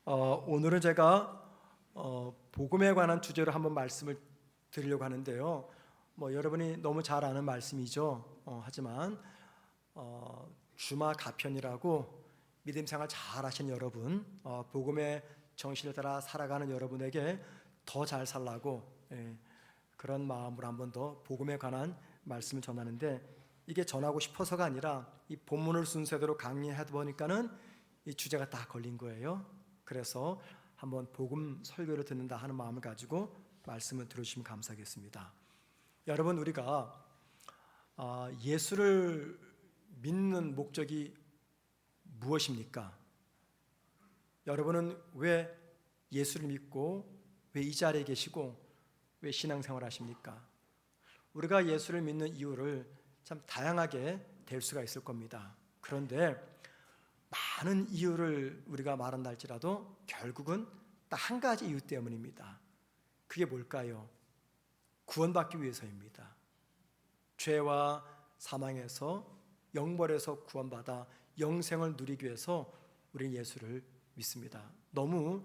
오늘은 제가 복음에 관한 주제로 한번 말씀을 드리려고 하는데요. 여러분이 너무 잘 아는 말씀이죠. 하지만 주마 가편이라고 믿음 생활 잘 하신 여러분, 복음의 정신을 따라 살아가는 여러분에게 더 잘 살라고 그런 마음으로 한번 더 복음에 관한 말씀을 전하는데, 이게 전하고 싶어서가 아니라 이 본문을 순서대로 강의하다 보니까는 이 주제가 딱 걸린 거예요. 그래서 한번 복음 설교를 듣는다 하는 마음을 가지고 말씀을 들어주시면 감사하겠습니다. 여러분, 우리가 예수를 믿는 목적이 무엇입니까? 여러분은 왜 예수를 믿고 왜 이 자리에 계시고 왜 신앙생활 하십니까? 우리가 예수를 믿는 이유를 참 다양하게 될 수가 있을 겁니다. 그런데 많은 이유를 우리가 말한다 할지라도 결국은 딱 한 가지 이유 때문입니다. 그게 뭘까요? 구원받기 위해서입니다. 죄와 사망에서 영벌에서 구원받아 영생을 누리기 위해서 우리는 예수를 믿습니다. 너무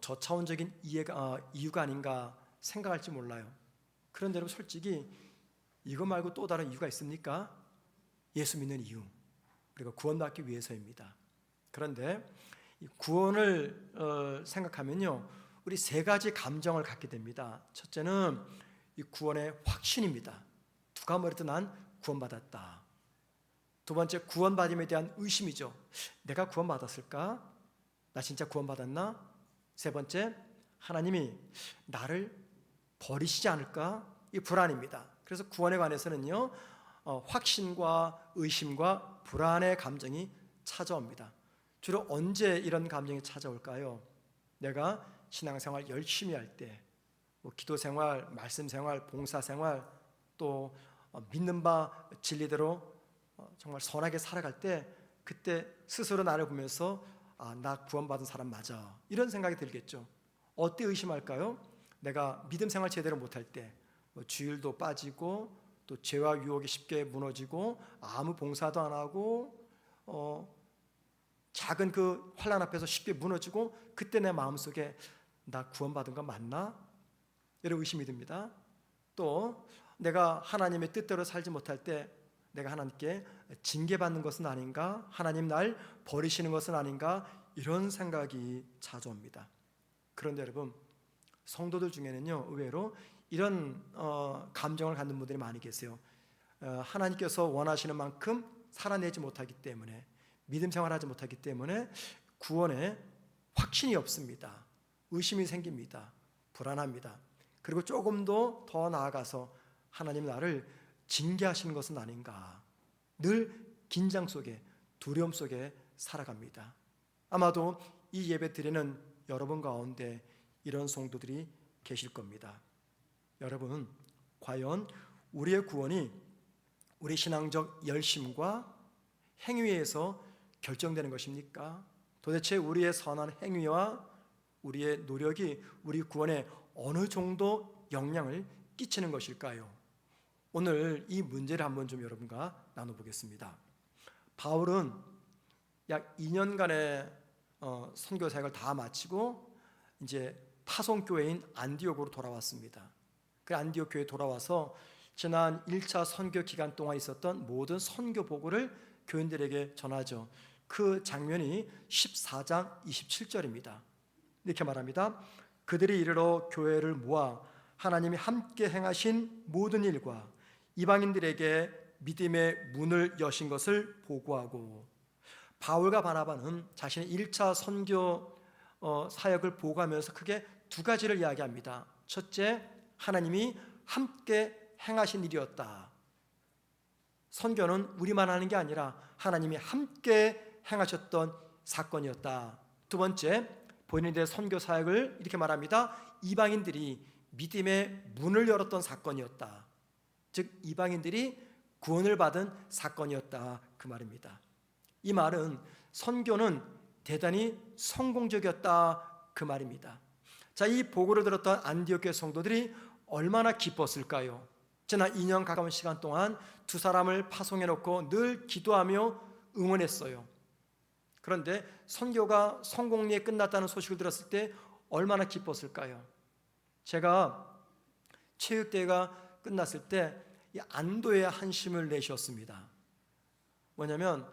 저차원적인 이유가 아닌가 생각할지 몰라요. 그런데 여러분, 솔직히 이거 말고 또 다른 이유가 있습니까? 예수 믿는 이유, 그리고 구원받기 위해서입니다. 그런데 이 구원을 생각하면요, 우리 세 가지 감정을 갖게 됩니다. 첫째는 이 구원의 확신입니다. 누가 뭐래도 난 구원받았다. 두 번째, 구원받음에 대한 의심이죠. 내가 구원받았을까? 나 진짜 구원받았나? 세 번째, 하나님이 나를 버리시지 않을까? 이 불안입니다. 그래서 구원에 관해서는요, 확신과 의심과 불안의 감정이 찾아옵니다. 주로 언제 이런 감정이 찾아올까요? 내가 신앙생활 열심히 할 때, 기도생활, 말씀생활, 봉사생활, 또 믿는 바 진리대로 정말 선하게 살아갈 때, 그때 스스로 나를 보면서 나 구원받은 사람 맞아, 이런 생각이 들겠죠. 어때 의심할까요? 내가 믿음생활 제대로 못할 때, 주일도 빠지고 또 죄와 유혹에 쉽게 무너지고 아무 봉사도 안 하고 작은 그 환난 앞에서 쉽게 무너지고, 그때 내 마음속에 나 구원받은 거 맞나? 이런 의심이 듭니다. 또 내가 하나님의 뜻대로 살지 못할 때 내가 하나님께 징계받는 것은 아닌가? 하나님 날 버리시는 것은 아닌가? 이런 생각이 찾아옵니다. 그런데 여러분, 성도들 중에는요, 의외로 이런 감정을 갖는 분들이 많이 계세요. 하나님께서 원하시는 만큼 살아내지 못하기 때문에, 믿음 생활하지 못하기 때문에 구원에 확신이 없습니다. 의심이 생깁니다. 불안합니다. 그리고 조금도 더 나아가서 하나님 나를 징계하시는 것은 아닌가, 늘 긴장 속에, 두려움 속에 살아갑니다. 아마도 이 예배 드리는 여러분 가운데 이런 성도들이 계실 겁니다. 여러분, 과연 우리의 구원이 우리 신앙적 열심과 행위에서 결정되는 것입니까? 도대체 우리의 선한 행위와 우리의 노력이 우리 구원에 어느 정도 영향을 끼치는 것일까요? 오늘 이 문제를 한번 좀 여러분과 나눠보겠습니다. 바울은 약 2년간의 선교 사역을 다 마치고 이제 파송교회인 안디옥으로 돌아왔습니다. 그 안디옥 교회에 돌아와서 지난 1차 선교 기간 동안 있었던 모든 선교 보고를 교인들에게 전하죠. 그 장면이 14장 27절입니다. 이렇게 말합니다. 그들이 이르러 교회를 모아 하나님이 함께 행하신 모든 일과 이방인들에게 믿음의 문을 여신 것을 보고하고, 바울과 바나바는 자신의 1차 선교 사역을 보고하면서 크게 두 가지를 이야기합니다. 첫째, 하나님이 함께 행하신 일이었다. 선교는 우리만 하는 게 아니라 하나님이 함께 행하셨던 사건이었다. 두 번째, 본인들의 선교 사역을 이렇게 말합니다. 이방인들이 믿음의 문을 열었던 사건이었다. 즉, 이방인들이 구원을 받은 사건이었다, 그 말입니다. 이 말은 선교는 대단히 성공적이었다, 그 말입니다. 자, 이 보고를 들었던 안디옥 교회 성도들이 얼마나 기뻤을까요? 지난 2년 가까운 시간 동안 두 사람을 파송해 놓고 늘 기도하며 응원했어요. 그런데 선교가 성공리에 끝났다는 소식을 들었을 때 얼마나 기뻤을까요? 제가 체육대회가 끝났을 때 이 안도의 한심을 내쉬었습니다. 뭐냐면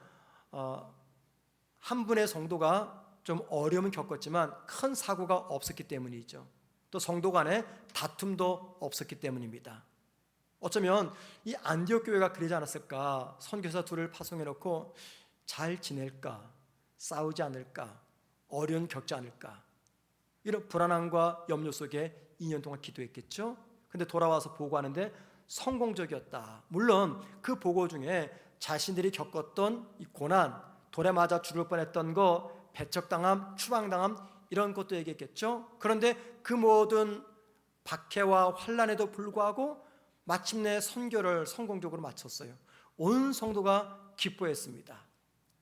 한 분의 성도가 좀 어려움을 겪었지만 큰 사고가 없었기 때문이죠. 또 성도 간에 다툼도 없었기 때문입니다. 어쩌면 이 안디옥 교회가 그러지 않았을까? 선교사 둘을 파송해 놓고 잘 지낼까? 싸우지 않을까? 어려움 겪지 않을까? 이런 불안함과 염려 속에 2년 동안 기도했겠죠. 근데 돌아와서 보고하는데 성공적이었다. 물론 그 보고 중에 자신들이 겪었던 이 고난, 돌에 맞아 죽을 뻔했던 거, 배척당함, 추방당함 이런 것도 얘기했겠죠. 그런데 그 모든 박해와 환난에도 불구하고 마침내 선교를 성공적으로 마쳤어요. 온 성도가 기뻐했습니다.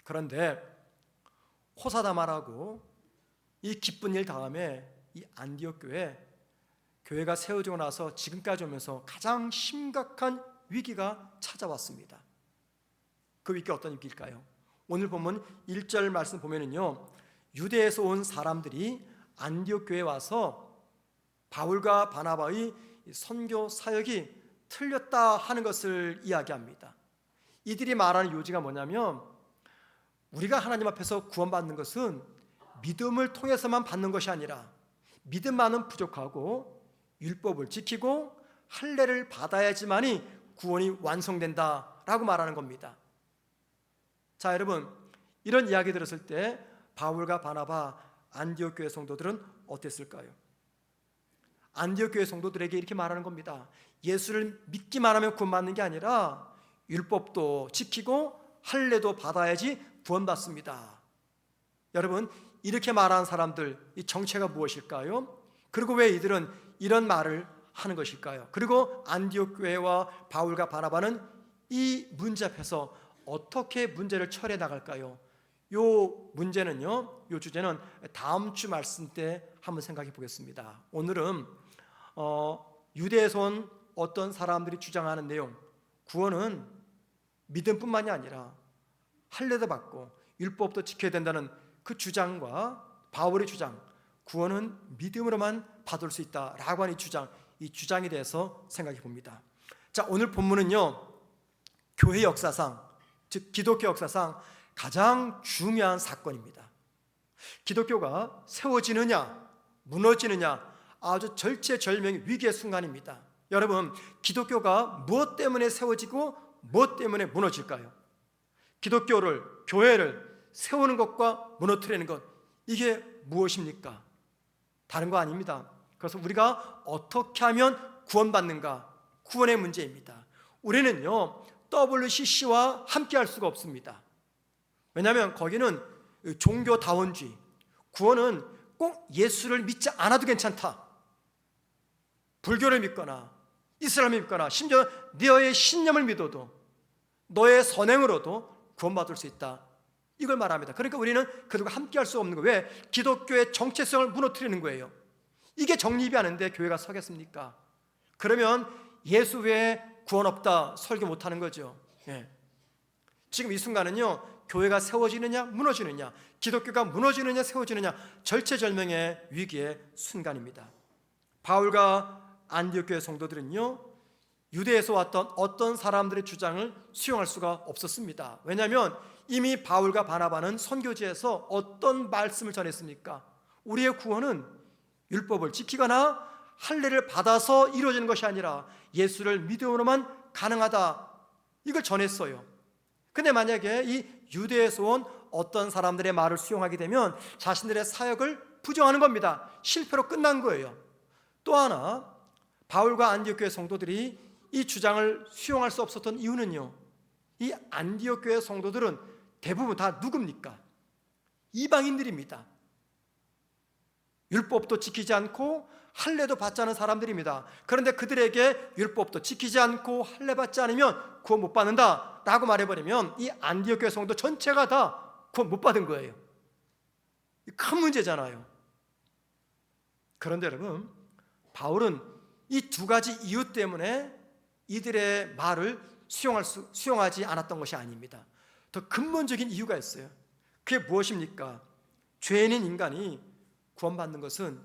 그런데 호사다마라고 이 기쁜 일 다음에 이 안디옥 교회가 세워지고 나서 지금까지 오면서 가장 심각한 위기가 찾아왔습니다. 그 위기가 어떤 위기일까요? 오늘 본문 1절 말씀 보면은요, 유대에서 온 사람들이 안디옥 교회에 와서 바울과 바나바의 선교 사역이 틀렸다 하는 것을 이야기합니다. 이들이 말하는 요지가 뭐냐면, 우리가 하나님 앞에서 구원받는 것은 믿음을 통해서만 받는 것이 아니라 믿음만은 부족하고 율법을 지키고 할례를 받아야지만이 구원이 완성된다라고 말하는 겁니다. 자, 여러분, 이런 이야기 들었을 때 바울과 바나바 안디옥 교회 성도들은 어땠을까요? 안디옥 교회 성도들에게 이렇게 말하는 겁니다. 예수를 믿기만 하면 구원받는 게 아니라 율법도 지키고 할례도 받아야지 구원받습니다. 여러분, 이렇게 말하는 사람들, 이 정체가 무엇일까요? 그리고 왜 이들은 이런 말을 하는 것일까요? 그리고 안디옥 교회와 바울과 바나바는 이 문제 앞에서 어떻게 문제를 처리해 나갈까요? 요 문제는요, 요 주제는 다음 주 말씀 때 한번 생각해 보겠습니다. 오늘은 유대에서 온 어떤 사람들이 주장하는 내용, 구원은 믿음뿐만이 아니라 할례도 받고 율법도 지켜야 된다는 그 주장과 바울의 주장, 구원은 믿음으로만 받을 수 있다라고 하는 이 주장에 대해서 생각해 봅니다. 자, 오늘 본문은요, 교회 역사상, 즉 기독교 역사상 가장 중요한 사건입니다. 기독교가 세워지느냐 무너지느냐 아주 절체절명의 위기의 순간입니다. 여러분, 기독교가 무엇 때문에 세워지고 무엇 때문에 무너질까요? 기독교를, 교회를 세우는 것과 무너뜨리는 것, 이게 무엇입니까? 다른 거 아닙니다. 그래서 우리가 어떻게 하면 구원받는가, 구원의 문제입니다. 우리는요, WCC와 함께 할 수가 없습니다. 왜냐하면 거기는 종교다원주의, 구원은 꼭 예수를 믿지 않아도 괜찮다, 불교를 믿거나 이슬람을 믿거나 심지어 너의 신념을 믿어도 너의 선행으로도 구원받을 수 있다, 이걸 말합니다. 그러니까 우리는 그들과 함께 할 수 없는 거예요. 왜? 기독교의 정체성을 무너뜨리는 거예요. 이게 정립이 안 되는데 교회가 서겠습니까? 그러면 예수 외에 구원 없다 설교 못하는 거죠. 예. 지금 이 순간은요, 교회가 세워지느냐 무너지느냐, 기독교가 무너지느냐 세워지느냐, 절체절명의 위기의 순간입니다. 바울과 안디옥 교회 성도들은요, 유대에서 왔던 어떤 사람들의 주장을 수용할 수가 없었습니다. 왜냐하면 이미 바울과 바나바는 선교지에서 어떤 말씀을 전했습니까? 우리의 구원은 율법을 지키거나 할례를 받아서 이루어지는 것이 아니라 예수를 믿음으로만 가능하다, 이걸 전했어요. 근데 만약에 이 유대에서 온 어떤 사람들의 말을 수용하게 되면 자신들의 사역을 부정하는 겁니다. 실패로 끝난 거예요. 또 하나, 바울과 안디옥 교회 성도들이 이 주장을 수용할 수 없었던 이유는요, 이 안디옥 교회 성도들은 대부분 다 누굽니까? 이방인들입니다. 율법도 지키지 않고 할례도 받지 않은 사람들입니다. 그런데 그들에게 율법도 지키지 않고 할례 받지 않으면 구원 못 받는다 라고 말해버리면 이 안디옥 교회 성도 전체가 다 구원 못 받은 거예요. 큰 문제잖아요. 그런데 여러분, 바울은 이 두 가지 이유 때문에 이들의 말을 수용하지 않았던 것이 아닙니다. 더 근본적인 이유가 있어요. 그게 무엇입니까? 죄인인 인간이 구원받는 것은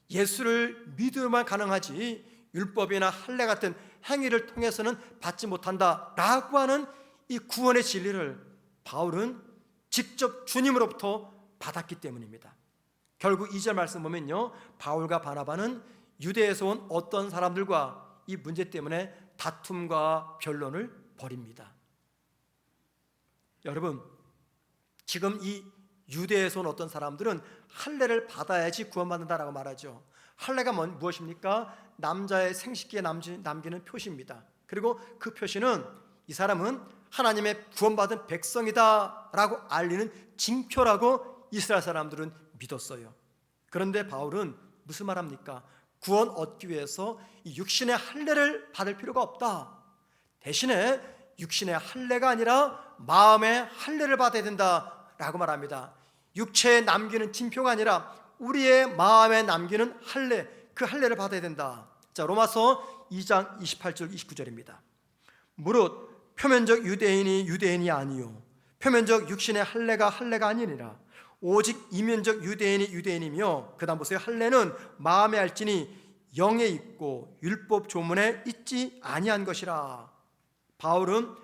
예수를 믿으면 가능하지 율법이나 할례 같은 행위를 통해서는 받지 못한다라고 하는 이 구원의 진리를 바울은 직접 주님으로부터 받았기 때문입니다. 결국 2절 말씀 보면요, 바울과 바나바는 유대에서 온 어떤 사람들과 이 문제 때문에 다툼과 변론을 벌입니다. 여러분, 지금 이 유대에서 온 어떤 사람들은 할례를 받아야지 구원받는다라고 말하죠. 할례가 무엇입니까? 남자의 생식기에 남기는 표시입니다. 그리고 그 표시는 이 사람은 하나님의 구원받은 백성이다 라고 알리는 징표라고 이스라엘 사람들은 믿었어요. 그런데 바울은 무슨 말합니까? 구원 얻기 위해서 이 육신의 할례를 받을 필요가 없다. 대신에 육신의 할례가 아니라 마음의 할례를 받아야 된다라고 말합니다. 육체에 남기는 징표가 아니라 우리의 마음에 남기는 할례, 그 할례를 받아야 된다. 자, 로마서 2장 28절 29절입니다. 무릇 표면적 유대인이 유대인이 아니요 표면적 육신의 할례가 할례가 아니니라. 오직 이면적 유대인이 유대인이며, 그 다음 보세요. 할례는 마음에 할지니 영에 있고 율법 조문에 있지 아니한 것이라. 바울은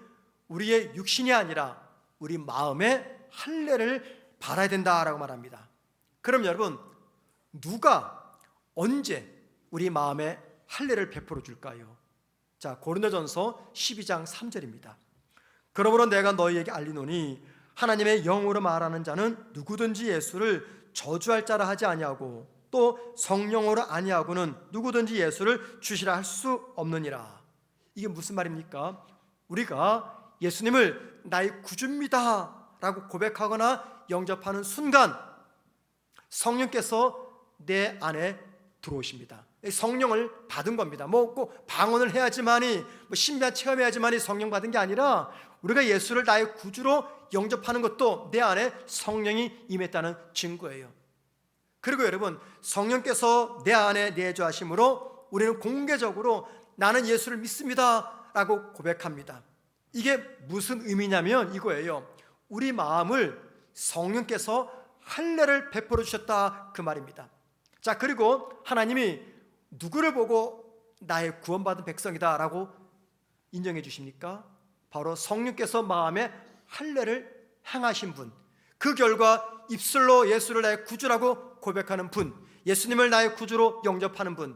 우리의 육신이 아니라 우리 마음의 할례를 받아야 된다라고 말합니다. 그럼 여러분, 누가 언제 우리 마음에 할례를 베풀어 줄까요? 자, 고린도전서 12장 3절입니다. 그러므로 내가 너희에게 알리노니 하나님의 영으로 말하는 자는 누구든지 예수를 저주할 자라 하지 아니하고 또 성령으로 아니하고는 누구든지 예수를 주시라 할 수 없느니라. 이게 무슨 말입니까? 우리가 예수님을 나의 구주입니다 라고 고백하거나 영접하는 순간 성령께서 내 안에 들어오십니다. 성령을 받은 겁니다. 꼭 방언을 해야지만이, 신비한 체험해야지만이 성령 받은 게 아니라 우리가 예수를 나의 구주로 영접하는 것도 내 안에 성령이 임했다는 증거예요. 그리고 여러분, 성령께서 내 안에 내주하심으로 우리는 공개적으로 나는 예수를 믿습니다 라고 고백합니다. 이게 무슨 의미냐면 이거예요. 우리 마음을 성령께서 할례를 베풀어 주셨다, 그 말입니다. 자, 그리고 하나님이 누구를 보고 나의 구원받은 백성이다 라고 인정해 주십니까? 바로 성령께서 마음에 할례를 행하신 분, 그 결과 입술로 예수를 나의 구주라고 고백하는 분, 예수님을 나의 구주로 영접하는 분,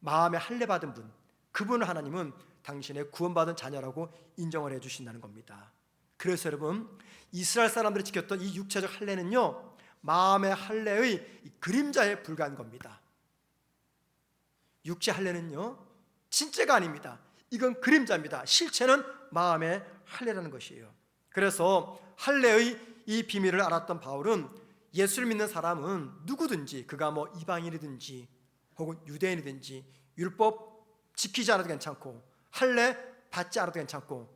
마음에 할례 받은 분, 그분을 하나님은 당신의 구원받은 자녀라고 인정을 해 주신다는 겁니다. 그래서 여러분, 이스라엘 사람들이 지켰던 이 육체적 할례는요, 마음의 할례의 그림자에 불과한 겁니다. 육체 할례는요, 진짜가 아닙니다. 이건 그림자입니다. 실체는 마음의 할례라는 것이에요. 그래서 할례의 이 비밀을 알았던 바울은 예수를 믿는 사람은 누구든지, 그가 이방인이든지 혹은 유대인이든지 율법 지키지 않아도 괜찮고 할례 받지 않아도 괜찮고,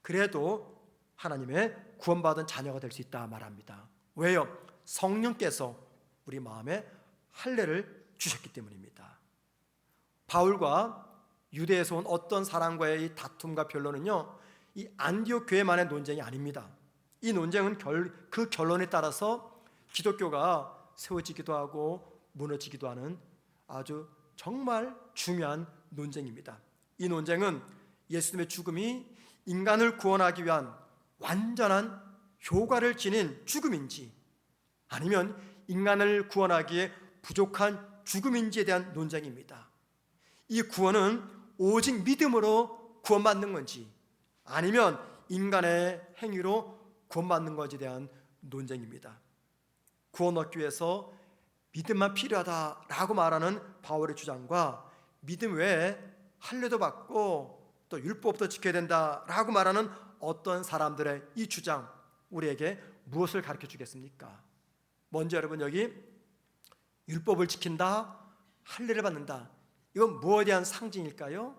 그래도 하나님의 구원받은 자녀가 될 수 있다 말합니다. 왜요? 성령께서 우리 마음에 할례를 주셨기 때문입니다. 바울과 유대에서 온 어떤 사람과의 이 다툼과 변론은요, 이 안디옥 교회만의 논쟁이 아닙니다. 이 논쟁은 그 결론에 따라서 기독교가 세워지기도 하고 무너지기도 하는 아주 정말 중요한 논쟁입니다. 이 논쟁은 예수님의 죽음이 인간을 구원하기 위한 완전한 효과를 지닌 죽음인지 아니면 인간을 구원하기에 부족한 죽음인지에 대한 논쟁입니다. 이 구원은 오직 믿음으로 구원받는 건지 아니면 인간의 행위로 구원받는 것에 대한 논쟁입니다. 구원 얻기 위해서 믿음만 필요하다라고 말하는 바울의 주장과 믿음 외에 할례도 받고 또 율법도 지켜야 된다라고 말하는 어떤 사람들의 이 주장, 우리에게 무엇을 가르쳐 주겠습니까? 먼저 여러분, 여기 율법을 지킨다, 할례를 받는다, 이건 무엇에 대한 상징일까요?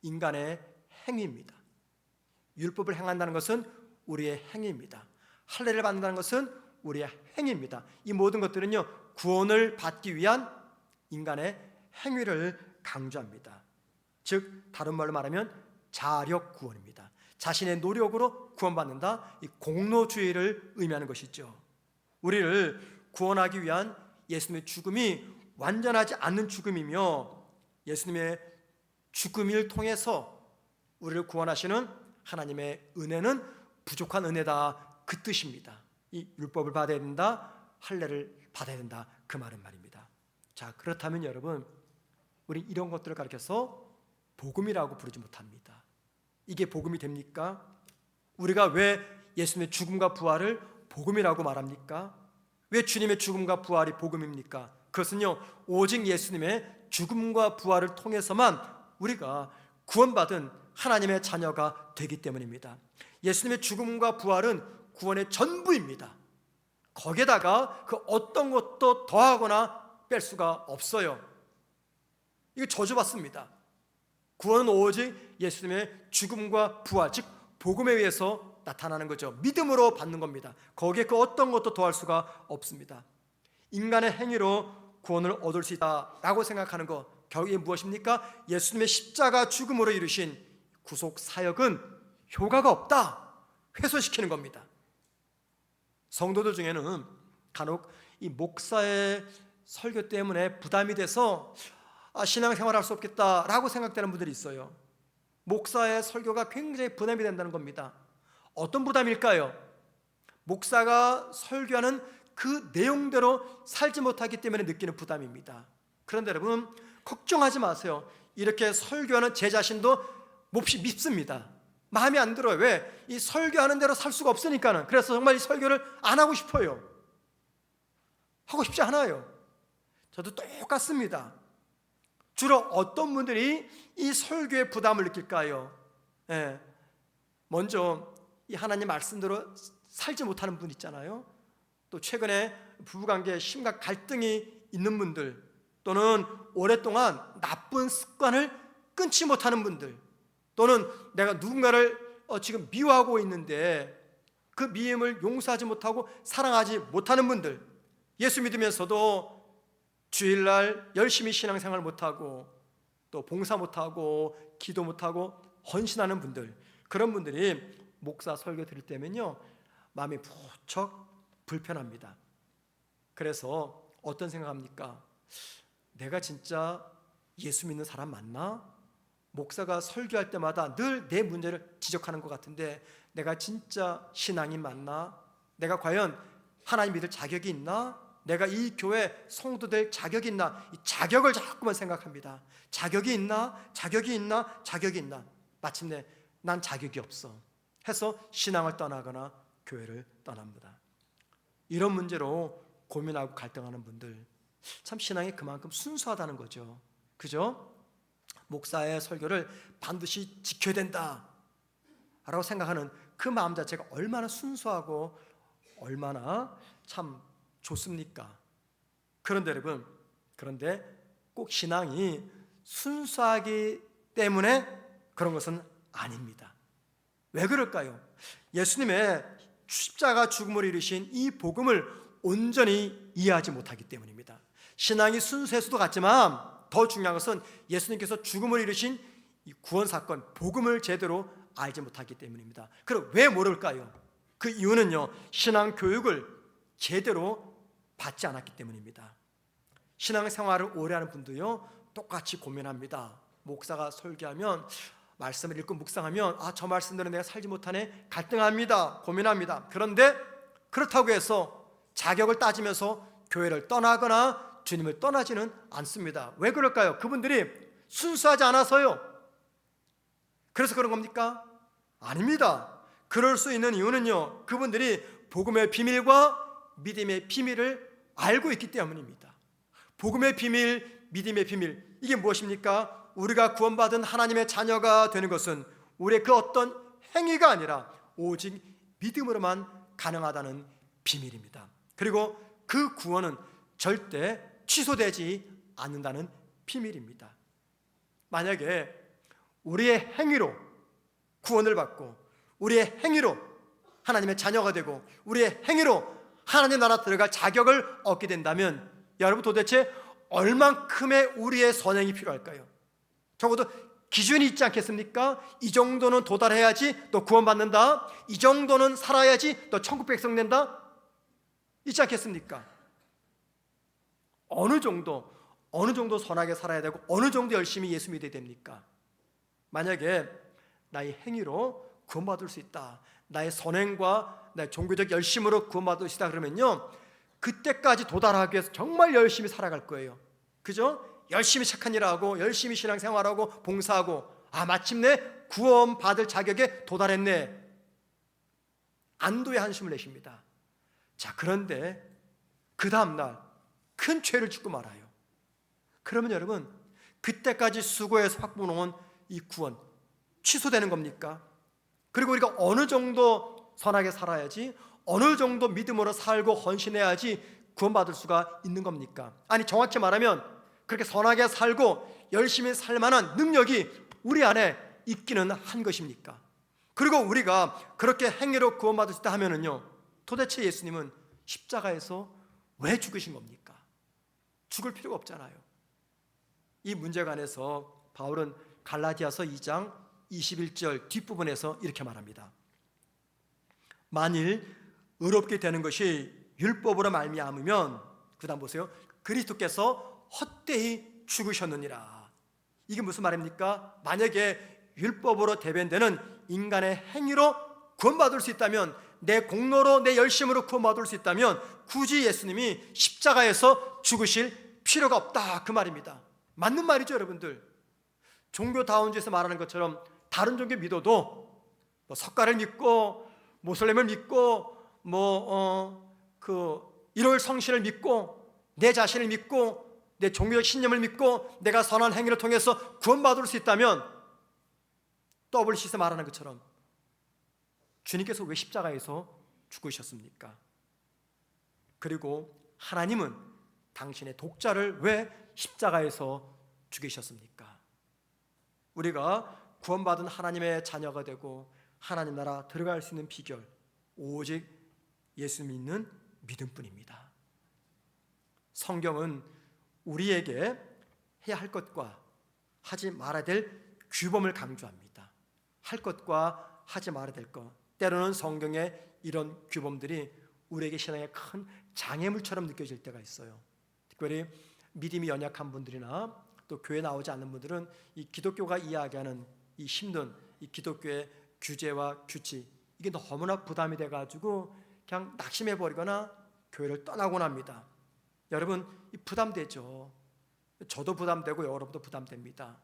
인간의 행위입니다. 율법을 행한다는 것은 우리의 행위입니다. 할례를 받는다는 것은 우리의 행위입니다. 이 모든 것들은요, 구원을 받기 위한 인간의 행위를 강조합니다. 즉 다른 말로 말하면 자력 구원입니다. 자신의 노력으로 구원받는다. 이 공로주의를 의미하는 것이죠. 우리를 구원하기 위한 예수님의 죽음이 완전하지 않는 죽음이며 예수님의 죽음을 통해서 우리를 구원하시는 하나님의 은혜는 부족한 은혜다, 그 뜻입니다. 이 율법을 받아야 된다, 할례를 받아야 된다, 그 말은 말입니다. 자, 그렇다면 여러분, 우리 이런 것들을 가르쳐서 복음이라고 부르지 못합니다. 이게 복음이 됩니까? 우리가 왜 예수님의 죽음과 부활을 복음이라고 말합니까? 왜 주님의 죽음과 부활이 복음입니까? 그것은요, 오직 예수님의 죽음과 부활을 통해서만 우리가 구원받은 하나님의 자녀가 되기 때문입니다. 예수님의 죽음과 부활은 구원의 전부입니다. 거기에다가 그 어떤 것도 더하거나 뺄 수가 없어요. 이거 저주받습니다. 구원은 오직 예수님의 죽음과 부활, 즉 복음에 의해서 나타나는 거죠. 믿음으로 받는 겁니다. 거기에 그 어떤 것도 더할 수가 없습니다. 인간의 행위로 구원을 얻을 수 있다라고 생각하는 것, 결국에 무엇입니까? 예수님의 십자가 죽음으로 이루신 구속 사역은 효과가 없다, 회소시키는 겁니다. 성도들 중에는 간혹 이 목사의 설교 때문에 부담이 돼서 신앙생활 할 수 없겠다라고 생각되는 분들이 있어요. 목사의 설교가 굉장히 부담이 된다는 겁니다. 어떤 부담일까요? 목사가 설교하는 그 내용대로 살지 못하기 때문에 느끼는 부담입니다. 그런데 여러분, 걱정하지 마세요. 이렇게 설교하는 제 자신도 몹시 밉습니다. 마음에 안 들어요. 왜? 이 설교하는 대로 살 수가 없으니까는. 그래서 정말 이 설교를 안 하고 싶어요. 하고 싶지 않아요. 저도 똑같습니다. 주로 어떤 분들이 이 설교의 부담을 느낄까요? 먼저 이 하나님 말씀대로 살지 못하는 분 있잖아요. 또 최근에 부부관계에 심각 갈등이 있는 분들, 또는 오랫동안 나쁜 습관을 끊지 못하는 분들, 또는 내가 누군가를 지금 미워하고 있는데 그 미움을 용서하지 못하고 사랑하지 못하는 분들, 예수 믿으면서도 주일날 열심히 신앙생활 못하고 또 봉사 못하고 기도 못하고 헌신하는 분들, 그런 분들이 목사 설교 들을 때면요 마음이 무척 불편합니다. 그래서 어떤 생각합니까? 내가 진짜 예수 믿는 사람 맞나? 목사가 설교할 때마다 늘 내 문제를 지적하는 것 같은데 내가 진짜 신앙이 맞나? 내가 과연 하나님 믿을 자격이 있나? 내가 이 교회 성도 될 자격이 있나? 이 자격을 자꾸만 생각합니다. 자격이 있나? 자격이 있나? 자격이 있나? 마침내 난 자격이 없어 해서 신앙을 떠나거나 교회를 떠납니다. 이런 문제로 고민하고 갈등하는 분들, 참 신앙이 그만큼 순수하다는 거죠. 그죠? 목사의 설교를 반드시 지켜야 된다 라고 생각하는 그 마음 자체가 얼마나 순수하고 얼마나 참 좋습니까? 그런데 여러분, 그런데 꼭 신앙이 순수하기 때문에 그런 것은 아닙니다. 왜 그럴까요? 예수님의 십자가 죽음을 이루신 이 복음을 온전히 이해하지 못하기 때문입니다. 신앙이 순수할 수도 같지만 더 중요한 것은 예수님께서 죽음을 이루신 이 구원 사건, 복음을 제대로 알지 못하기 때문입니다. 그럼 왜 모를까요? 그 이유는요, 신앙 교육을 제대로 받지 않았기 때문입니다. 신앙생활을 오래 하는 분도요 똑같이 고민합니다. 목사가 설교하면, 말씀을 읽고 묵상하면 저 말씀대로 내가 살지 못하네, 갈등합니다, 고민합니다. 그런데 그렇다고 해서 자격을 따지면서 교회를 떠나거나 주님을 떠나지는 않습니다. 왜 그럴까요? 그분들이 순수하지 않아서요. 그래서 그런 겁니까? 아닙니다. 그럴 수 있는 이유는요, 그분들이 복음의 비밀과 믿음의 비밀을 알고 있기 때문입니다. 복음의 비밀, 믿음의 비밀, 이게 무엇입니까? 우리가 구원받은 하나님의 자녀가 되는 것은 우리의 그 어떤 행위가 아니라 오직 믿음으로만 가능하다는 비밀입니다. 그리고 그 구원은 절대 취소되지 않는다는 비밀입니다. 만약에 우리의 행위로 구원을 받고 우리의 행위로 하나님의 자녀가 되고 우리의 행위로 하나님 나라 들어갈 자격을 얻게 된다면 여러분, 도대체 얼만큼의 우리의 선행이 필요할까요? 적어도 기준이 있지 않겠습니까? 이 정도는 도달해야지 또 구원받는다. 이 정도는 살아야지 또 천국 백성 된다. 있지 않겠습니까? 어느 정도 선하게 살아야 되고 어느 정도 열심히 예수 믿어야 됩니까? 만약에 나의 행위로 구원받을 수 있다, 나의 선행과 나의 종교적 열심으로 구원받을 수 있다 그러면요, 그때까지 도달하기 위해서 정말 열심히 살아갈 거예요. 그죠? 열심히 착한 일하고 열심히 신앙생활하고 봉사하고 마침내 구원받을 자격에 도달했네. 안도의 한숨을 내쉽니다. 자, 그런데 그 다음날 큰 죄를 짓고 말아요. 그러면 여러분, 그때까지 수고해서 확보놓은 이 구원 취소되는 겁니까? 그리고 우리가 어느 정도 선하게 살아야지, 어느 정도 믿음으로 살고 헌신해야지 구원받을 수가 있는 겁니까? 아니, 정확히 말하면 그렇게 선하게 살고 열심히 살 만한 능력이 우리 안에 있기는 한 것입니까? 그리고 우리가 그렇게 행위로 구원받을 수 있다 하면은요, 도대체 예수님은 십자가에서 왜 죽으신 겁니까? 죽을 필요가 없잖아요. 이 문제에 관해서 바울은 갈라디아서 2장 21절 뒷부분에서 이렇게 말합니다. 만일 의롭게 되는 것이 율법으로 말미암으면, 그 다음 보세요, 그리스도께서 헛되이 죽으셨느니라. 이게 무슨 말입니까? 만약에 율법으로 대변되는 인간의 행위로 구원받을 수 있다면, 내 공로로 내 열심으로 구원받을 수 있다면 굳이 예수님이 십자가에서 죽으실 필요가 없다, 그 말입니다. 맞는 말이죠, 여러분들. 종교다운주에서 말하는 것처럼 다른 종교 믿어도 석가를 믿고 모슬렘을 믿고 일월 성신을 믿고 내 자신을 믿고 내 종교적 신념을 믿고 내가 선한 행위를 통해서 구원받을 수 있다면, WC에서 말하는 것처럼 주님께서 왜 십자가에서 죽으셨습니까? 그리고 하나님은 당신의 독자를 왜 십자가에서 죽이셨습니까? 우리가 구원받은 하나님의 자녀가 되고 하나님 나라 들어갈 수 있는 비결, 오직 예수 믿는 믿음뿐입니다. 성경은 우리에게 해야 할 것과 하지 말아야 될 규범을 강조합니다. 할 것과 하지 말아야 될 것. 때로는 성경의 이런 규범들이 우리에게 신앙에 큰 장애물처럼 느껴질 때가 있어요. 특별히 믿음이 연약한 분들이나 또 교회 나오지 않는 분들은 이 기독교가 이야기하는 이 힘든 이 기독교의 규제와 규칙, 이게 너무나 부담이 돼가지고 그냥 낙심해버리거나 교회를 떠나곤 합니다. 여러분, 이 부담되죠. 저도 부담되고 여러분도 부담됩니다.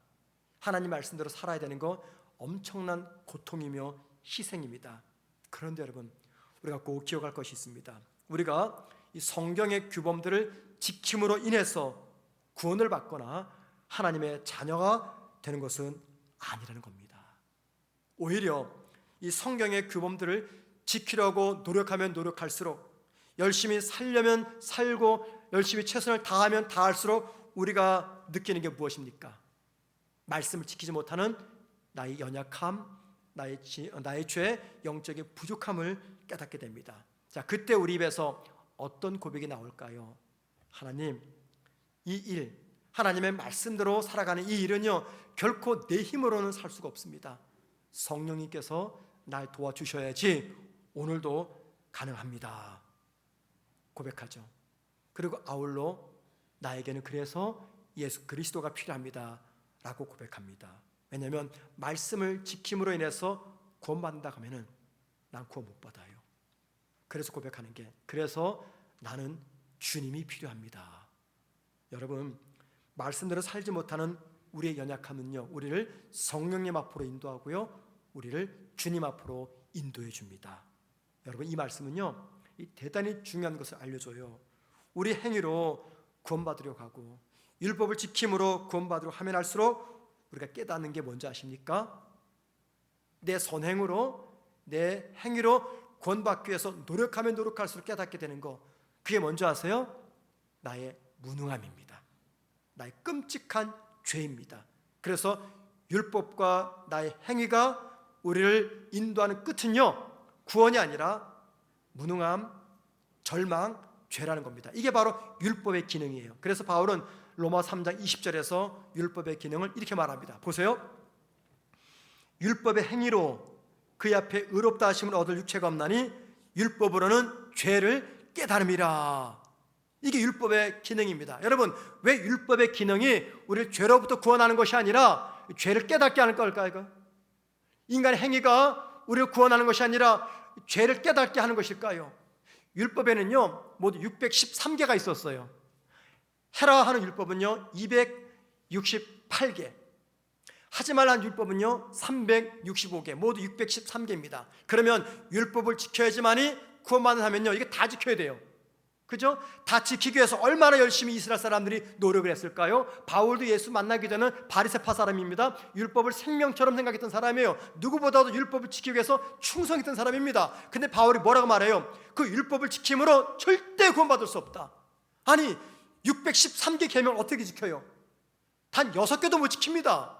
하나님 말씀대로 살아야 되는 거 엄청난 고통이며 희생입니다. 그런데 여러분, 우리가 꼭 기억할 것이 있습니다. 우리가 이 성경의 규범들을 지킴으로 인해서 구원을 받거나 하나님의 자녀가 되는 것은 아니라는 겁니다. 오히려 이 성경의 규범들을 지키려고 노력하면 노력할수록, 열심히 살려면 살고 열심히 최선을 다하면 다할수록 우리가 느끼는 게 무엇입니까? 말씀을 지키지 못하는 나의 연약함, 나의 죄, 영적인 부족함을 깨닫게 됩니다. 자, 그때 우리 입에서 어떤 고백이 나올까요? 하나님, 이 일, 하나님의 말씀대로 살아가는 이 일은요, 결코 내 힘으로는 살 수가 없습니다. 성령님께서 날 도와주셔야지 오늘도 가능합니다. 고백하죠. 그리고 아울러 나에게는 그래서 예수 그리스도가 필요합니다 라고 고백합니다. 왜냐하면 말씀을 지킴으로 인해서 구원받는다 하면은 난 구원 못 받아요. 그래서 고백하는 게, 그래서 나는 주님이 필요합니다. 여러분, 말씀대로 살지 못하는 우리의 연약함은요, 우리를 성령님 앞으로 인도하고요, 우리를 주님 앞으로 인도해 줍니다. 여러분, 이 말씀은요, 이 대단히 중요한 것을 알려줘요. 우리 행위로 구원받으려고 하고 율법을 지킴으로 구원받으려고 하면 할수록 우리가 깨닫는 게 뭔지 아십니까? 내 선행으로, 내 행위로 구원받기 위해서 노력하면 노력할수록 깨닫게 되는 거, 그게 뭔지 아세요? 나의 무능함입니다. 나의 끔찍한 죄입니다. 그래서 율법과 나의 행위가 우리를 인도하는 끝은요, 구원이 아니라 무능함, 절망, 죄라는 겁니다. 이게 바로 율법의 기능이에요. 그래서 바울은 로마 3장 20절에서 율법의 기능을 이렇게 말합니다. 보세요. 율법의 행위로 그의 앞에 의롭다 하심을 얻을 육체가 없나니 율법으로는 죄를 깨달음이라. 이게 율법의 기능입니다. 여러분, 왜 율법의 기능이 우리를 죄로부터 구원하는 것이 아니라 죄를 깨닫게 하는 걸까요? 인간의 행위가 우리를 구원하는 것이 아니라 죄를 깨닫게 하는 것일까요? 율법에는요 모두 613개가 있었어요. 해라 하는 율법은요 268개, 하지 말라는 율법은요 365개, 모두 613개입니다. 그러면 율법을 지켜야지만이 구원받는 하면요 이게 다 지켜야 돼요. 그죠? 다 지키기 위해서 얼마나 열심히 이스라엘 사람들이 노력을 했을까요? 바울도 예수 만나기 전에는 바리새파 사람입니다. 율법을 생명처럼 생각했던 사람이에요. 누구보다도 율법을 지키기 위해서 충성했던 사람입니다. 근데 바울이 뭐라고 말해요? 그 율법을 지킴으로 절대 구원받을 수 없다. 아니 613개 계명을 어떻게 지켜요? 단 6개도 못 지킵니다.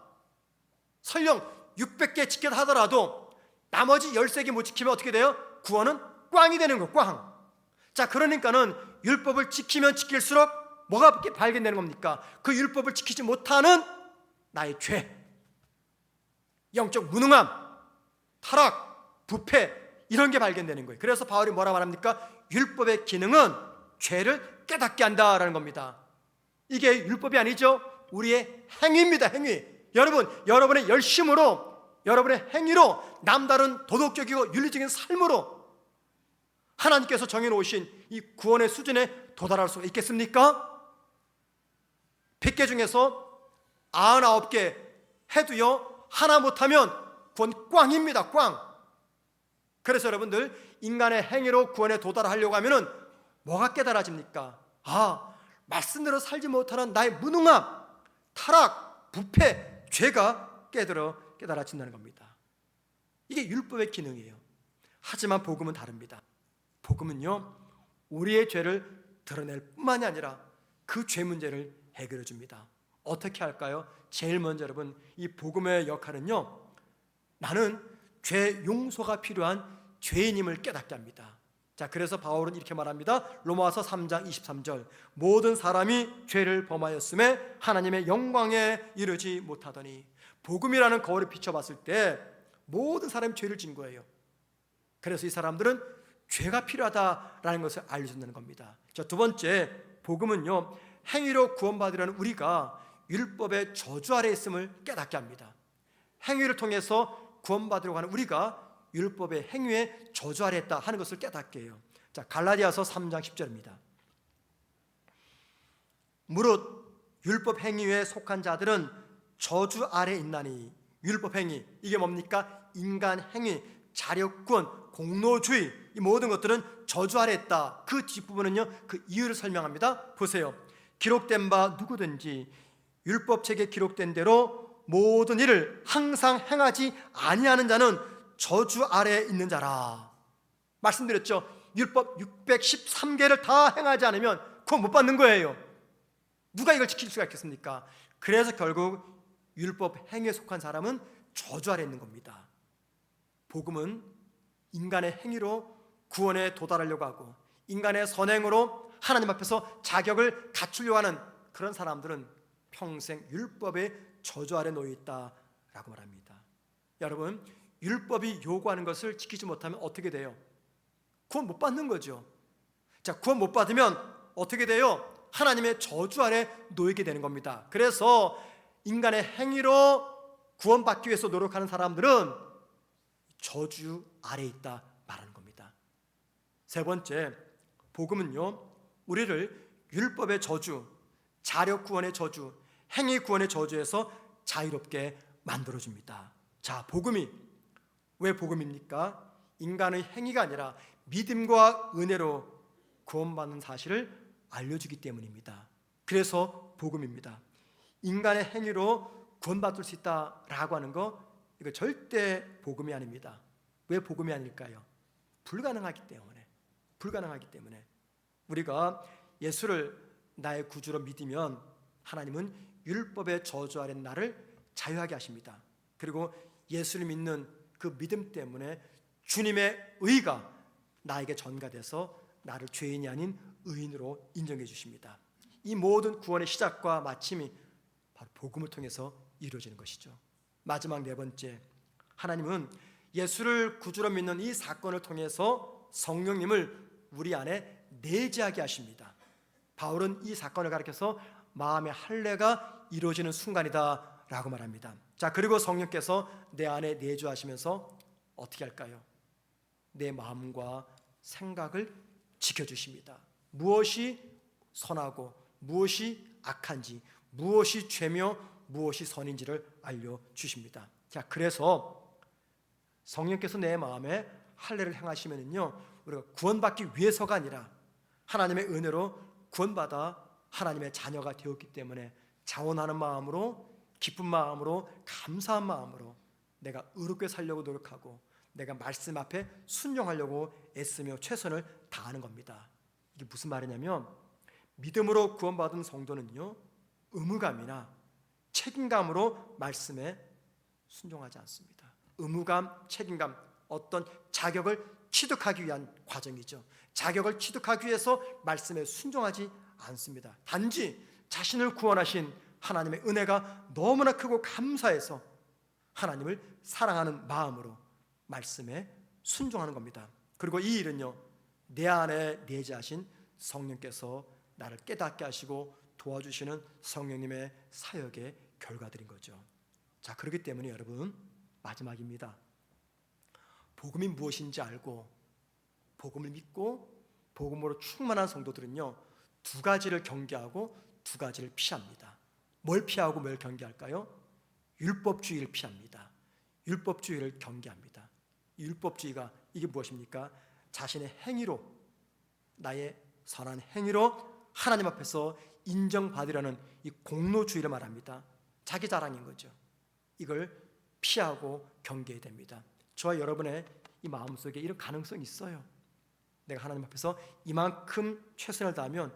설령 600개 지켰다 하더라도 나머지 13개 못 지키면 어떻게 돼요? 구원은 꽝이 되는 거예요. 꽝. 자, 그러니까는 율법을 지키면 지킬수록 뭐가 발견되는 겁니까? 그 율법을 지키지 못하는 나의 죄, 영적 무능함, 타락, 부패, 이런 게 발견되는 거예요. 그래서 바울이 뭐라 말합니까? 율법의 기능은 죄를 깨닫게 한다라는 겁니다. 이게 율법이 아니죠. 우리의 행위입니다. 행위. 여러분, 여러분의 열심으로, 여러분의 행위로, 남다른 도덕적이고 윤리적인 삶으로 하나님께서 정해놓으신 이 구원의 수준에 도달할 수가 있겠습니까? 100개 중에서 99개 해도요 하나 못하면 구원 꽝입니다. 꽝. 그래서 여러분들, 인간의 행위로 구원에 도달하려고 하면은 뭐가 깨달아집니까? 아, 말씀대로 살지 못하는 나의 무능함, 타락, 부패, 죄가 깨달아진다는 겁니다. 이게 율법의 기능이에요. 하지만 복음은 다릅니다. 복음은요 우리의 죄를 드러낼 뿐만이 아니라 그 죄 문제를 해결해 줍니다. 어떻게 할까요? 제일 먼저 여러분, 이 복음의 역할은요 나는 죄 용서가 필요한 죄인임을 깨닫게 합니다. 자, 그래서 바울은 이렇게 말합니다. 로마서 3장 23절, 모든 사람이 죄를 범하였음에 하나님의 영광에 이르지 못하더니. 복음이라는 거울에 비춰봤을 때 모든 사람이 죄를 진 거예요. 그래서 이 사람들은 죄가 필요하다라는 것을 알려준다는 겁니다. 자, 두 번째, 복음은요 행위로 구원받으려는 우리가 율법의 저주 아래에 있음을 깨닫게 합니다. 행위를 통해서 구원받으려고 하는 우리가 율법의 행위에 저주 아래에 있다 하는 것을 깨닫게 해요. 자, 갈라디아서 3장 10절입니다. 무릇 율법 행위에 속한 자들은 저주 아래에 있나니. 율법 행위, 이게 뭡니까? 인간 행위, 자력군, 공로주의, 이 모든 것들은 저주 아래에 있다. 그 뒷부분은요 그 이유를 설명합니다. 보세요. 기록된 바 누구든지 율법책에 기록된 대로 모든 일을 항상 행하지 아니하는 자는 저주 아래에 있는 자라. 말씀드렸죠. 율법 613개를 다 행하지 않으면 구원 못 받는 거예요. 누가 이걸 지킬 수가 있겠습니까? 그래서 결국 율법 행위에 속한 사람은 저주 아래에 있는 겁니다. 복음은 인간의 행위로 구원에 도달하려고 하고 인간의 선행으로 하나님 앞에서 자격을 갖추려고 하는 그런 사람들은 평생 율법의 저주 아래 놓여 있다라고 말합니다. 여러분, 율법이 요구하는 것을 지키지 못하면 어떻게 돼요? 구원 못 받는 거죠. 자, 구원 못 받으면 어떻게 돼요? 하나님의 저주 아래 놓이게 되는 겁니다. 그래서 인간의 행위로 구원받기 위해서 노력하는 사람들은 저주 아래에 있다 말하는 겁니다. 세 번째, 복음은요 우리를 율법의 저주, 자력 구원의 저주, 행위 구원의 저주에서 자유롭게 만들어줍니다. 자, 복음이 왜 복음입니까? 인간의 행위가 아니라 믿음과 은혜로 구원받는 사실을 알려주기 때문입니다. 그래서 복음입니다. 인간의 행위로 구원받을 수 있다라고 하는 거, 이거 절대 복음이 아닙니다. 왜 복음이 아닐까요? 불가능하기 때문에. 우리가 예수를 나의 구주로 믿으면 하나님은 율법의 저주 아래 나를 자유하게 하십니다. 그리고 예수를 믿는 그 믿음 때문에 주님의 의가 나에게 전가돼서 나를 죄인이 아닌 의인으로 인정해 주십니다. 이 모든 구원의 시작과 마침이 바로 복음을 통해서 이루어지는 것이죠. 마지막 네 번째, 하나님은 예수를 구주로 믿는 이 사건을 통해서 성령님을 우리 안에 내재하게 하십니다. 바울은 이 사건을 가리켜서 마음의 할례가 이루어지는 순간이다 라고 말합니다. 자, 그리고 성령께서 내 안에 내주하시면서 어떻게 할까요? 내 마음과 생각을 지켜주십니다. 무엇이 선하고 무엇이 악한지, 무엇이 죄며 무엇이 선인지를 알려주십니다. 자, 그래서 성령께서 내 마음에 할례를 행하시면은요, 우리가 구원받기 위해서가 아니라 하나님의 은혜로 구원받아 하나님의 자녀가 되었기 때문에 자원하는 마음으로, 기쁜 마음으로, 감사한 마음으로 내가 의롭게 살려고 노력하고 내가 말씀 앞에 순종하려고 애쓰며 최선을 다하는 겁니다. 이게 무슨 말이냐면, 믿음으로 구원받은 성도는요, 의무감이나 책임감으로 말씀에 순종하지 않습니다. 의무감, 책임감, 어떤 자격을 취득하기 위한 과정이죠. 자격을 취득하기 위해서 말씀에 순종하지 않습니다. 단지 자신을 구원하신 하나님의 은혜가 너무나 크고 감사해서 하나님을 사랑하는 마음으로 말씀에 순종하는 겁니다. 그리고 이 일은요, 내 안에 내재하신 성령께서 나를 깨닫게 하시고 도와주시는 성령님의 사역의 결과들인 거죠. 자, 그렇기 때문에 여러분, 마지막입니다. 복음이 무엇인지 알고 복음을 믿고 복음으로 충만한 성도들은요, 두 가지를 경계하고 두 가지를 피합니다. 뭘 피하고 뭘 경계할까요? 율법주의를 피합니다. 율법주의를 경계합니다. 율법주의가 이게 무엇입니까? 자신의 행위로, 나의 선한 행위로 하나님 앞에서 인정받으려는 이 공로주의를 말합니다. 자기 자랑인 거죠. 이걸 피하고 경계해야 됩니다. 저와 여러분의 이 마음속에 이런 가능성이 있어요. 내가 하나님 앞에서 이만큼 최선을 다하면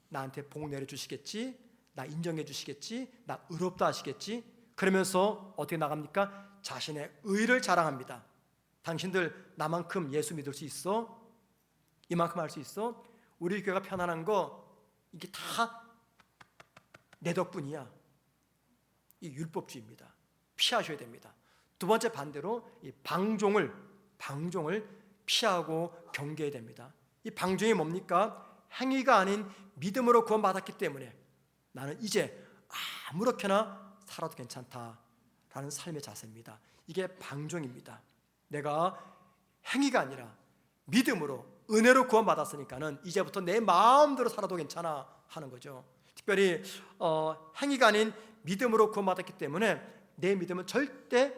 나한테 복 내려주시겠지, 나 인정해 주시겠지, 나 의롭다 하시겠지. 그러면서 어떻게 나갑니까? 자신의 의를 자랑합니다. 당신들 나만큼 예수 믿을 수 있어? 이만큼 할 수 있어? 우리 교회가 편안한 거 이게 다 내 덕분이야. 이 율법주의입니다. 피하셔야 됩니다. 두 번째, 반대로 이 방종을 피하고 경계해야 됩니다. 이 방종이 뭡니까? 행위가 아닌 믿음으로 구원받았기 때문에 나는 이제 아무렇게나 살아도 괜찮다라는 삶의 자세입니다. 이게 방종입니다. 내가 행위가 아니라 믿음으로 은혜로 구원받았으니까는 이제부터 내 마음대로 살아도 괜찮아 하는 거죠. 특별히 행위가 아닌 믿음으로 구원받았기 때문에 내 믿음은 절대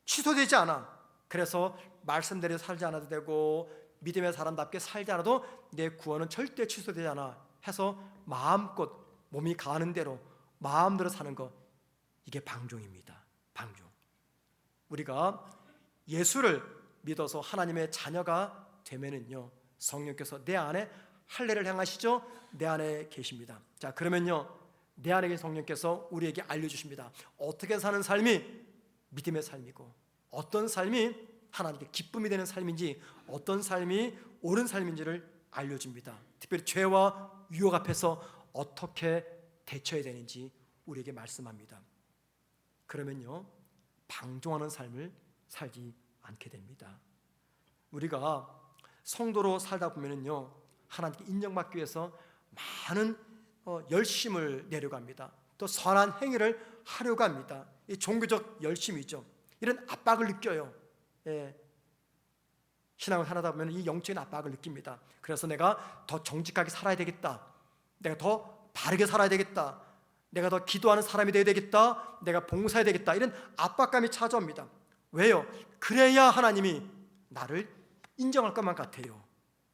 취소되지 않아. 그래서 말씀대로 살지 않아도 되고 믿음의 사람답게 살지 않아도 내 구원은 절대 취소되지 않아 해서 마음껏 몸이 가는 대로 마음대로 사는 것, 이게 방종입니다. 방종. 우리가 예수를 믿어서 하나님의 자녀가 되면은요, 성령께서 내 안에 할례를 행하시죠. 내 안에 계십니다. 자, 그러면요, 내 안에 계신 성령께서 우리에게 알려주십니다. 어떻게 사는 삶이 믿음의 삶이고 어떤 삶이 하나님께 기쁨이 되는 삶인지, 어떤 삶이 옳은 삶인지를 알려줍니다. 특별히 죄와 유혹 앞에서 어떻게 대처해야 되는지 우리에게 말씀합니다. 그러면요, 방종하는 삶을 살지 않게 됩니다. 우리가 성도로 살다 보면은요, 하나님께 인정받기 위해서 많은 열심을 내려갑니다. 또 선한 행위를 하려고 합니다. 이 종교적 열심이죠. 이런 압박을 느껴요. 신앙을 하다 보면 이 영적인 압박을 느낍니다. 그래서 내가 더 정직하게 살아야 되겠다, 내가 더 바르게 살아야 되겠다, 내가 더 기도하는 사람이 되어야 되겠다, 내가 봉사해야 되겠다, 이런 압박감이 찾아옵니다. 왜요? 그래야 하나님이 나를 인정할 것만 같아요.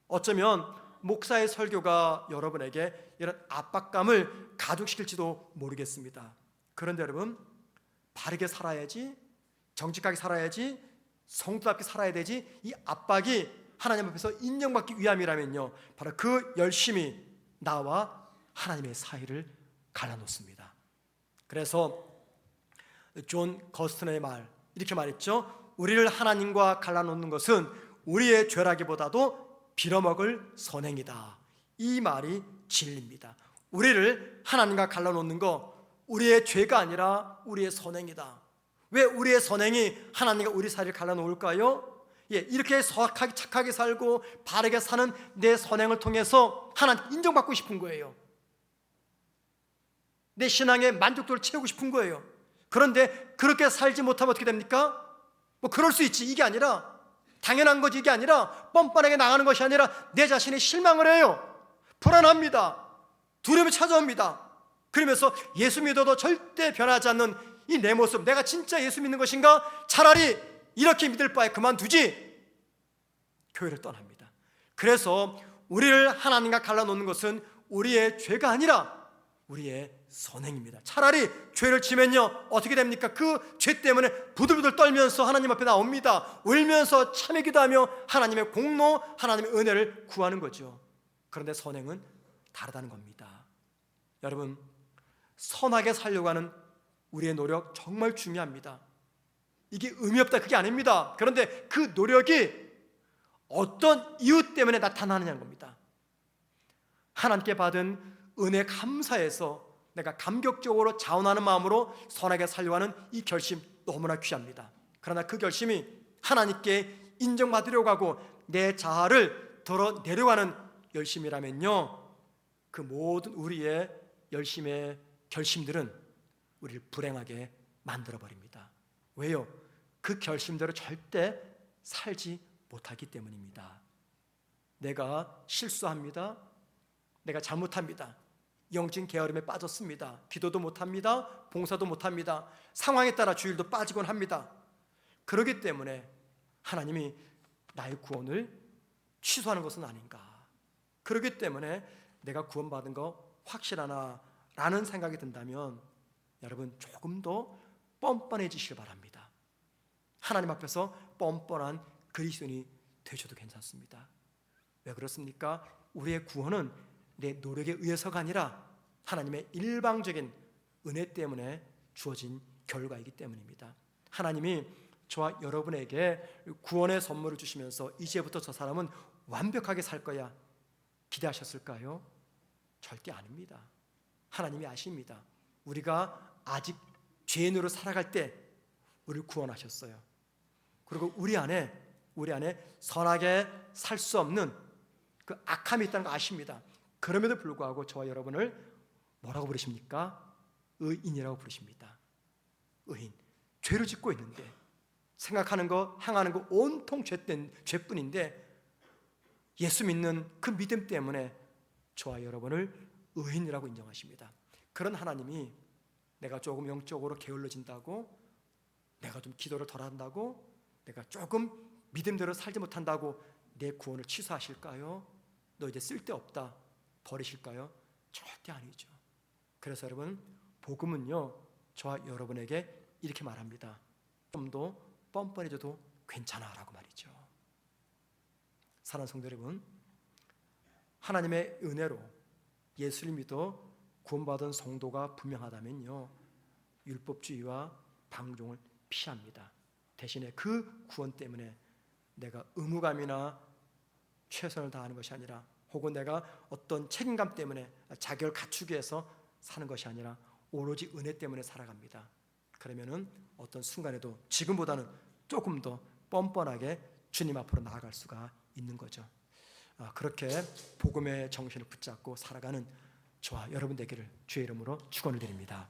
어쩌면 목사의 설교가 여러분에게 이런 압박감을 가중시킬지도 모르겠습니다. 그런데 여러분, 바르게 살아야지, 정직하게 살아야지, 성도답게 살아야 되지, 이 압박이 하나님 앞에서 인정받기 위함이라면요, 바로 그 열심이 나와 하나님의 사이를 갈라놓습니다. 그래서 존 거스턴의 말, 이렇게 말했죠. 우리를 하나님과 갈라놓는 것은 우리의 죄라기보다도 빌어먹을 선행이다. 이 말이 진리입니다. 우리를 하나님과 갈라놓는 거 우리의 죄가 아니라 우리의 선행이다. 왜 우리의 선행이 하나님과 우리 사이를 갈라놓을까요? 이렇게 선악하게 착하게 살고 바르게 사는 내 선행을 통해서 하나님 인정받고 싶은 거예요. 내 신앙의 만족도를 채우고 싶은 거예요. 그런데 그렇게 살지 못하면 어떻게 됩니까? 뭐 그럴 수 있지, 이게 아니라, 당연한 거지, 이게 아니라, 뻔뻔하게 나가는 것이 아니라 내 자신이 실망을 해요. 불안합니다. 두려움이 찾아옵니다. 그러면서 예수 믿어도 절대 변하지 않는 이 내 모습, 내가 진짜 예수 믿는 것인가? 차라리 이렇게 믿을 바에 그만두지, 교회를 떠납니다. 그래서 우리를 하나님과 갈라놓는 것은 우리의 죄가 아니라 우리의 선행입니다. 차라리 죄를 지면요 어떻게 됩니까? 그 죄 때문에 부들부들 떨면서 하나님 앞에 나옵니다. 울면서 참회 기도하며 하나님의 공로, 하나님의 은혜를 구하는 거죠. 그런데 선행은 다르다는 겁니다. 여러분, 선하게 살려고 하는 우리의 노력 정말 중요합니다. 이게 의미 없다, 그게 아닙니다. 그런데 그 노력이 어떤 이유 때문에 나타나느냐는 겁니다. 하나님께 받은 은혜 감사해서 내가 감격적으로 자원하는 마음으로 선하게 살려고 하는 이 결심 너무나 귀합니다. 그러나 그 결심이 하나님께 인정받으려고 하고 내 자아를 덜어내려고 하는 열심이라면요, 그 모든 우리의 열심의 결심들은 우리를 불행하게 만들어버립니다. 왜요? 그 결심대로 절대 살지 못하기 때문입니다. 내가 실수합니다. 내가 잘못합니다. 영적인 게으름에 빠졌습니다. 기도도 못합니다. 봉사도 못합니다. 상황에 따라 주일도 빠지곤 합니다. 그렇기 때문에 하나님이 나의 구원을 취소하는 것은 아닌가. 그렇기 때문에 내가 구원받은 거 확실하나 라는 생각이 든다면 여러분 조금 더 뻔뻔해지시길 바랍니다. 하나님 앞에서 뻔뻔한 그리스도인이 되셔도 괜찮습니다. 왜 그렇습니까? 우리의 구원은 내 노력에 의해서가 아니라 하나님의 일방적인 은혜 때문에 주어진 결과이기 때문입니다. 하나님이 저와 여러분에게 구원의 선물을 주시면서 이제부터 저 사람은 완벽하게 살 거야 기대하셨을까요? 절대 아닙니다. 하나님이 아십니다. 우리가 아직 죄인으로 살아갈 때 우리를 구원하셨어요. 그리고 우리 안에 선하게 살 수 없는 그 악함이 있다는 거 아십니다. 그럼에도 불구하고 저와 여러분을 뭐라고 부르십니까? 의인이라고 부르십니다. 의인. 죄를 짓고 있는데 생각하는 거, 행하는 거 온통 죄뿐인데 예수 믿는 그 믿음 때문에 저와 여러분을 의인이라고 인정하십니다. 그런 하나님이 내가 조금 영적으로 게을러진다고, 내가 좀 기도를 덜 한다고, 내가 조금 믿음대로 살지 못한다고 내 구원을 취소하실까요? 너 이제 쓸데없다 버리실까요? 절대 아니죠. 그래서 여러분, 복음은요 저와 여러분에게 이렇게 말합니다. 좀 더 뻔뻔해져도 괜찮아 라고 말이죠. 사랑하는 성도 여러분, 하나님의 은혜로 예수를 믿어 구원받은 성도가 분명하다면요 율법주의와 방종을 피합니다. 대신에 그 구원 때문에 내가 의무감이나 최선을 다하는 것이 아니라, 혹은 내가 어떤 책임감 때문에 자격을 갖추기 위해서 사는 것이 아니라 오로지 은혜 때문에 살아갑니다. 그러면은 어떤 순간에도 지금보다는 조금 더 뻔뻔하게 주님 앞으로 나아갈 수가 있는 거죠. 그렇게 복음의 정신을 붙잡고 살아가는 저와 여러분 되기를 주의 이름으로 축원을 드립니다.